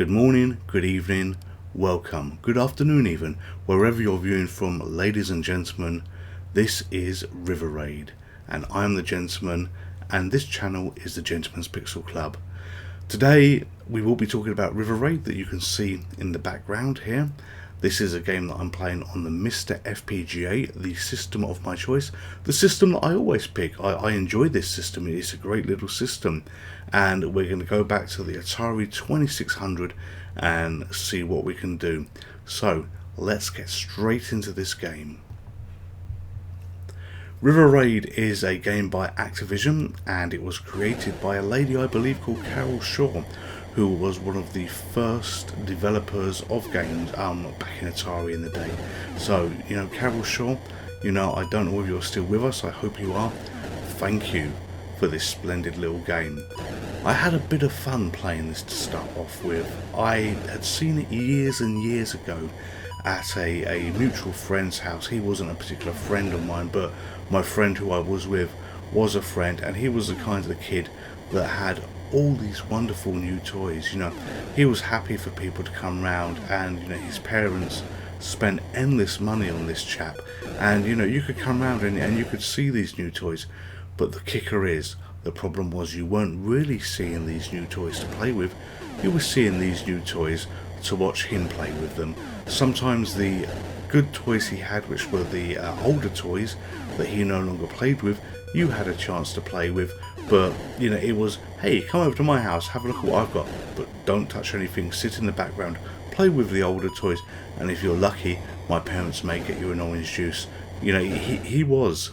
Good morning, good evening, welcome, good afternoon even, wherever you're viewing from, ladies and gentlemen. This is River Raid, and I'm the gentleman, and this channel is the Gentleman's Pixel Club. Today we will be talking about River Raid that you can see in the background here. This is a game that I'm playing on the MiSTer FPGA, the system of my choice, the system that I always pick. I enjoy this system. It's a great little system, and we're going to go back to the Atari 2600 and see what we can do. So let's get straight into this game. River Raid is a game by Activision, and it was created by a lady I believe called Carol Shaw, who was one of the first developers of games back in Atari in the day. So, Carol Shaw, I don't know if you're still with us, I hope you are. Thank you for this splendid little game. I had a bit of fun playing this to start off with. I had seen it years and years ago at a mutual friend's house. He wasn't a particular friend of mine, but my friend who I was with was a friend, and he was the kind of kid that had all these wonderful new toys. He was happy for people to come round, and his parents spent endless money on this chap, and you could come round and you could see these new toys. But the kicker is, the problem was you weren't really seeing these new toys to play with. You were seeing these new toys to watch him play with them. Sometimes the good toys he had, which were the older toys that he no longer played with, you had a chance to play with. But it was, hey, come over to my house, have a look at what I've got, but don't touch anything, sit in the background, play with the older toys, and if you're lucky, my parents may get you an orange juice. He was,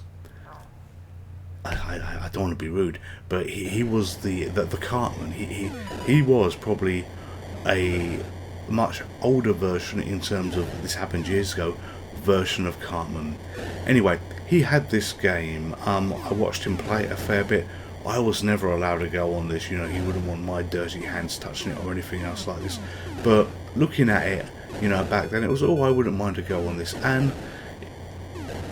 I don't want to be rude, but he was the Cartman. He was probably a much older version, in terms of, this happened years ago, version of Cartman. Anyway, he had this game. I watched him play it a fair bit. I was never allowed to go on this, he wouldn't want my dirty hands touching it or anything else like this. But looking at it, back then, it was, I wouldn't mind to go on this. And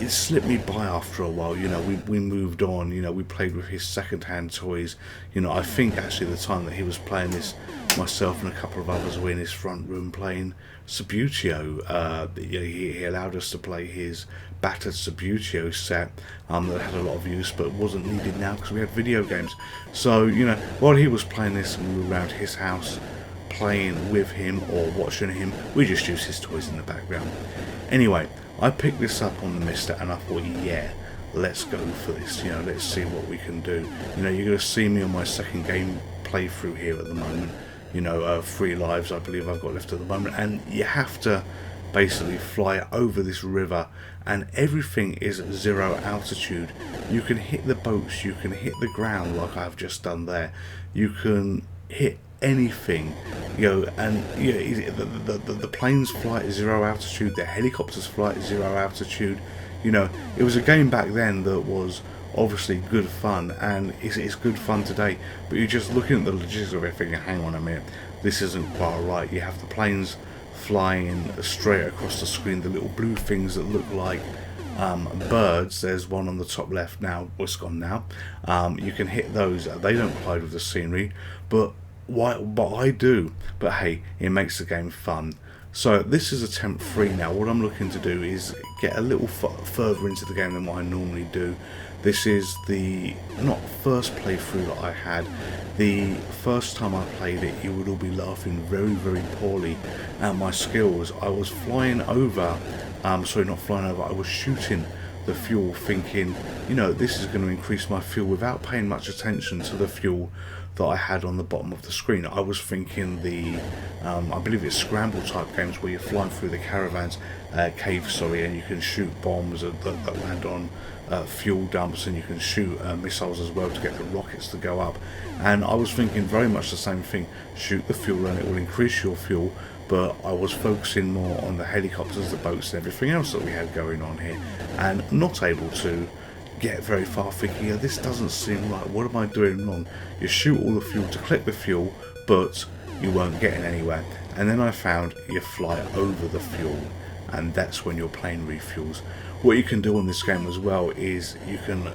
it slipped me by after a while. We moved on. We played with his second-hand toys. I think actually the time that he was playing this, myself and a couple of others were in his front room playing Subbuteo. He allowed us to play his battered Subbuteo set that had a lot of use but wasn't needed now because we had video games. So while he was playing this and we were around his house playing with him or watching him, we just used his toys in the background. Anyway, I picked this up on the MiSTer and I thought, yeah, let's go for this. Let's see what we can do. You're going to see me on my second game playthrough here at the moment. 3 lives I believe I've got left at the moment, and you have to basically fly over this river, and everything is at 0 altitude. You can hit the boats, you can hit the ground like I've just done there, you can hit anything, and the planes fly at 0 altitude, the helicopters fly at 0 altitude. It was a game back then that was obviously good fun, and it's good fun today, but you're just looking at the logistics of everything and hang on a minute, this isn't quite right. You have the planes flying straight across the screen, the little blue things that look like birds. There's one on the top left now, it's gone now. You can hit those, they don't collide with the scenery, but I do. But hey, it makes the game fun. So this is attempt 3 now. What I'm looking to do is get a little further into the game than what I normally do. This is the not first playthrough that I had. The first time I played it, you would all be laughing very, very poorly at my skills. I was flying over, I was shooting the fuel thinking, this is going to increase my fuel, without paying much attention to the fuel that I had on the bottom of the screen. I was thinking I believe it's scramble type games where you're flying through the caves, and you can shoot bombs that land on fuel dumps, and you can shoot missiles as well to get the rockets to go up. And I was thinking very much the same thing, shoot the fuel and it will increase your fuel, but I was focusing more on the helicopters, the boats and everything else that we had going on here, and not able to get very far, thinking, this doesn't seem right, what am I doing wrong? You shoot all the fuel to collect the fuel, but you weren't getting anywhere. And then I found you fly over the fuel, and that's when your plane refuels. What you can do on this game as well is you can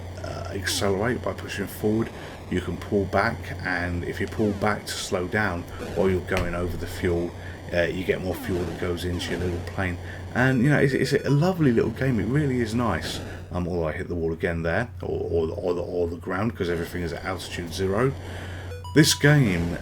accelerate by pushing forward. You can pull back, and if you pull back to slow down while you're going over the fuel, you get more fuel that goes into your little plane. And it's a lovely little game. It really is nice. Although I hit the wall again there, or the ground, because everything is at altitude 0. This game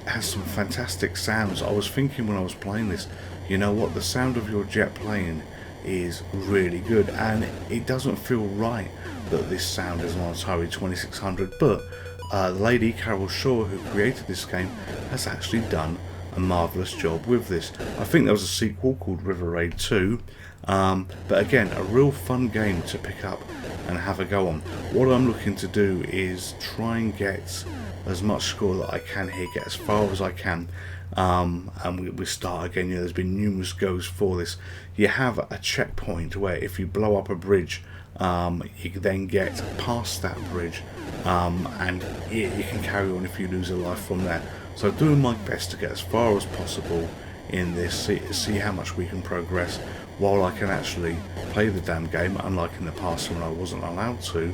has some fantastic sounds. I was thinking when I was playing this, you know what, the sound of your jet plane is really good, and it doesn't feel right that this sound is on Atari 2600, but the lady Carol Shaw, who created this game, has actually done a marvellous job with this. I think there was a sequel called River Raid 2, but again, a real fun game to pick up and have a go on. What I'm looking to do is try and get as much score that I can here, get as far as I can, and we start again. There's been numerous goes for this. You have a checkpoint where if you blow up a bridge, you then get past that bridge, and you can carry on if you lose a life from there. So doing my best to get as far as possible in this, see how much we can progress while I can actually play the damn game, unlike in the past when I wasn't allowed to.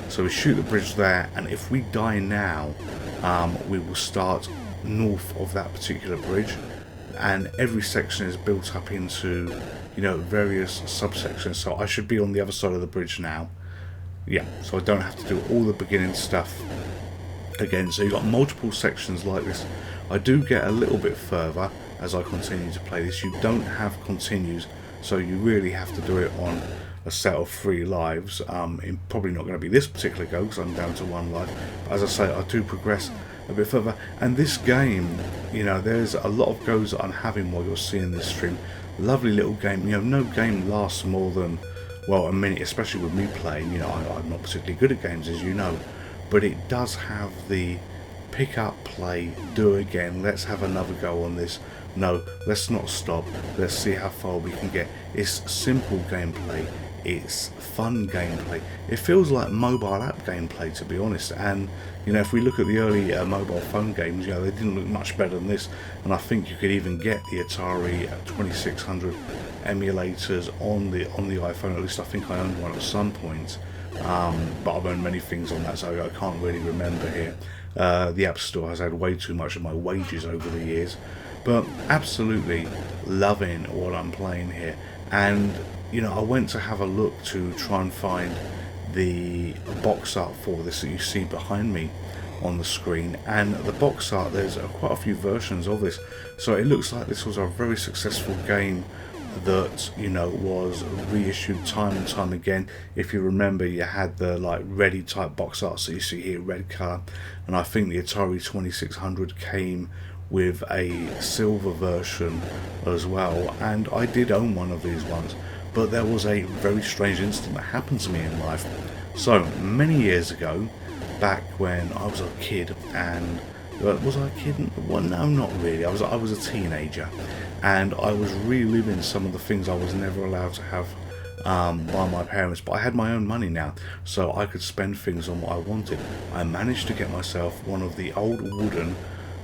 So we shoot the bridge there, and if we die now, we will start north of that particular bridge, and every section is built up into various subsections. So I should be on the other side of the bridge now, so I don't have to do all the beginning stuff again. So you've got multiple sections like this. I do get a little bit further as I continue to play this. You don't have continues, so you really have to do it on a set of 3 lives. Probably not going to be this particular go because I'm down to 1 life, but as I say, I do progress a bit further. And this game, there's a lot of goes that I'm having while you're seeing this stream. Lovely little game. No game lasts more than a minute, especially with me playing. I'm not particularly good at games, as you know, but it does have the pick up, play, do again, let's have another go on this, no, let's not stop, let's see how far we can get. It's simple gameplay, it's fun gameplay, it feels like mobile app gameplay, to be honest. And if we look at the early mobile phone games, they didn't look much better than this, and I think you could even get the Atari 2600 emulators on the iPhone. At least I think I owned one at some point, but I've owned many things on that, so I can't really remember here. The App Store has had way too much of my wages over the years, but absolutely loving what I'm playing here. And I went to have a look to try and find the box art for this that you see behind me on the screen, and the box art, there's quite a few versions of this, so it looks like this was a very successful game that was reissued time and time again. If you remember, you had the ready type box art, so you see here red colour, and I think the Atari 2600 came with a silver version as well, and I did own one of these ones. But there was a very strange incident that happened to me in life. So many years ago, back when I was a kid, and was I a kid? Well, no, not really. I was a teenager, and I was reliving some of the things I was never allowed to have by my parents. But I had my own money now, so I could spend things on what I wanted. I managed to get myself one of the old wooden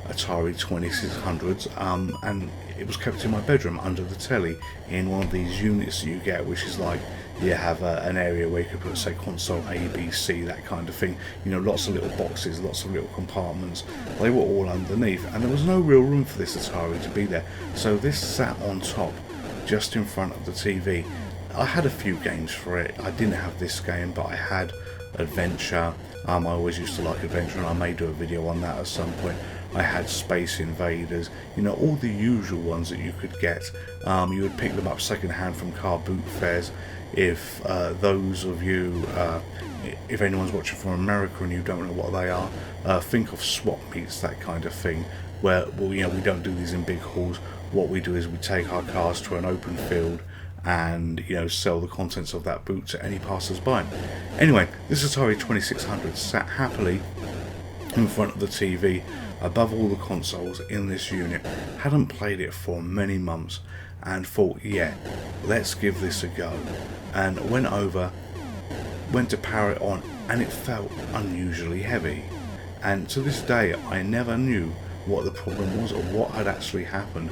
Atari 2600s, and it was kept in my bedroom under the telly in one of these units that you get, which is like you have an area where you could put, say, console A, B, C, that kind of thing. Lots of little boxes, lots of little compartments. They were all underneath, and there was no real room for this Atari to be there. So this sat on top, just in front of the TV. I had a few games for it. I didn't have this game, but I had Adventure. I always used to like Adventure, and I may do a video on that at some point. I had Space Invaders, all the usual ones that you could get. You would pick them up second hand from car boot fairs. If those of you, if anyone's watching from America and you don't know what they are, think of swap meets, that kind of thing, where we don't do these in big halls. What we do is we take our cars to an open field and sell the contents of that boot to any passers-by. Anyway, this Atari 2600 sat happily in front of the TV above all the consoles in this unit. Hadn't played it for many months and thought, let's give this a go, and went to power it on, and it felt unusually heavy. And to this day I never knew what the problem was or what had actually happened,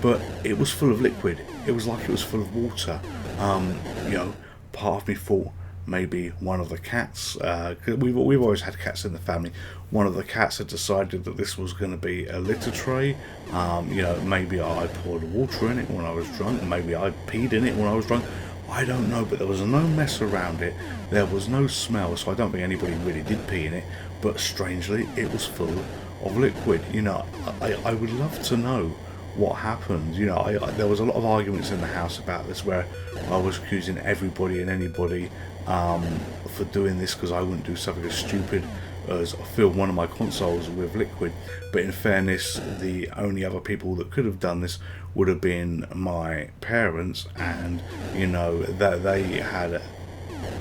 but it was full of liquid. It was like it was full of water You know, part of me thought maybe one of the cats, 'cause we've always had cats in the family. One of the cats had decided that this was going to be a litter tray. You know, maybe I poured water in it when I was drunk. Maybe I peed in it when I was drunk. I don't know, but there was no mess around it. There was no smell, so I don't think anybody really did pee in it. But strangely, it was full of liquid. You know, I would love to know what happened. You know, there was a lot of arguments in the house about this, where I was accusing everybody and anybody for doing this because I wouldn't do something as stupid as fill one of my consoles with liquid. But in fairness, the only other people that could have done this would have been my parents, and you know that they had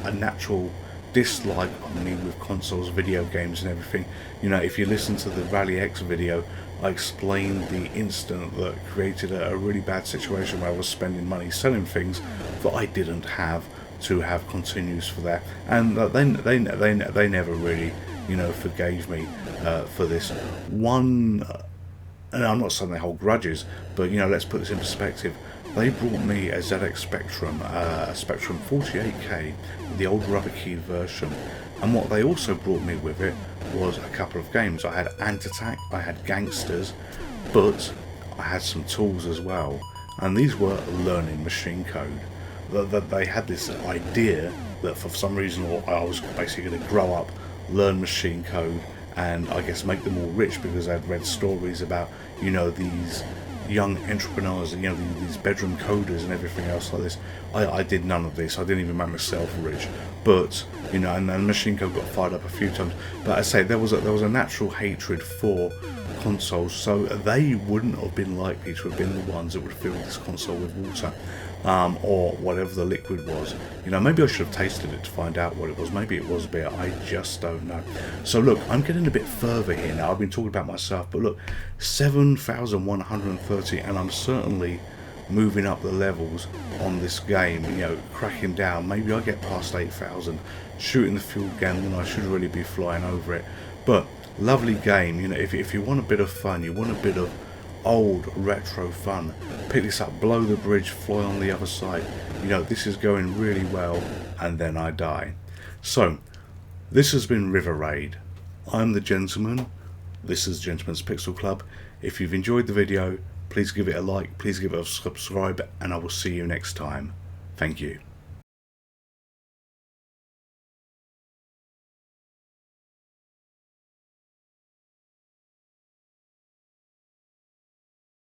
a natural dislike of me with consoles, video games and everything. You know, if you listen to the Rally X video, I explained the incident that created a really bad situation where I was spending money selling things that I didn't have to have continues for that, and they never really, you know, forgave me for this one. And I'm not saying they hold grudges, but you know, let's put this in perspective. They brought me a ZX Spectrum, a Spectrum 48K, the old rubber keyed version, and what they also brought me with it was a couple of games. I had Ant Attack, I had Gangsters, but I had some tools as well, and these were learning machine code. That they had this idea that for some reason I was basically going to grow up, learn machine code, and I guess make them all rich, because I'd read stories about, you know, these young entrepreneurs, you know, these bedroom coders and everything else like this. I did none of this. I didn't even make myself rich, but you know, and machine code got fired up a few times. But I say there was a natural hatred for consoles, so they wouldn't have been likely to have been the ones that would fill this console with water, or whatever the liquid was. You know, maybe I should have tasted it to find out what it was. Maybe it was beer. I just don't know. So look, I'm getting a bit further here now. I've been talking about myself, but look, 7,130, and I'm certainly moving up the levels on this game. You know, cracking down. Maybe I get past 8,000, shooting the fuel gun, then I should really be flying over it. But lovely game. You know, if you want a bit of fun, you want a bit of old retro fun, pick this up, blow the bridge, fly on the other side. You know, this is going really well, and then I die. So this has been River Raid. I'm the Gentleman. This is Gentleman's Pixel Club. If you've enjoyed the video, please give it a like, please give it a subscribe, and I will see you next time. Thank you.